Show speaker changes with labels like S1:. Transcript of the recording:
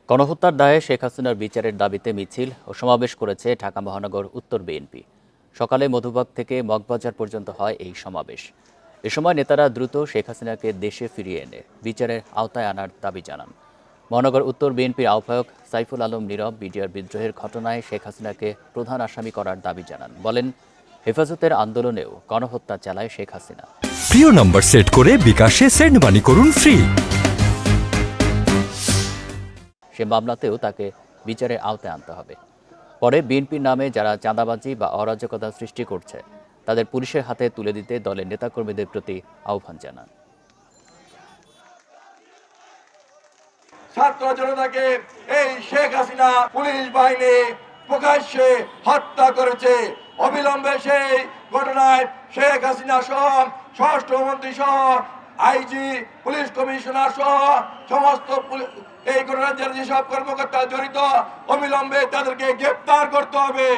S1: গণহত্যার দায়ে শেখ হাসিনার বিচারের দাবিতে মিছিল ও সমাবেশ করেছে ঢাকা মহানগর উত্তর বিএনপি। সকালে মধুবাগ থেকে মগবাজার পর্যন্ত হয় এই সমাবেশ। এ সময় নেতারা দ্রুত শেখ হাসিনাকে দেশে ফিরিয়ে এনে বিচারের আওতায় আনার দাবি জানান। মহানগর উত্তর বিএনপির আহ্বায়ক সাইফুল আলম নীরব বিডিআর বিদ্রোহের ঘটনায় শেখ হাসিনাকে প্রধান আসামি করার দাবি জানান। বলেন, হেফাজতের আন্দোলনেও গণহত্যা চালায় শেখ হাসিনা।
S2: প্রিয় নম্বর সেট করে বিকাশে সেন্ড মানি করুন ফ্রি।
S1: সে মামলাতেও তাকে বিচারের আওতায় আনতে হবে। পরে বিএনপির নামে যারা চাঁদাবাজি বা অরাজকতা সৃষ্টি করছে তাদের পুলিশের হাতে তুলে দিতে দলের নেতাকর্মীদের প্রতি আহ্বান জানান।
S3: ছাত্র জনতাকে এই শেখ হাসিনা পুলিশ বাহিনী প্রকাশ্যে হত্যা করেছে। অবিলম্বে সেই ঘটনায় শেখ হাসিনা সহ স্বরাষ্ট্রমন্ত্রী সহ আইজি, পুলিশ কমিশনার সহ সমস্ত এই ঘটনার যেসব কর্মকর্তা জড়িত অবিলম্বে তাদেরকে গ্রেপ্তার করতে হবে।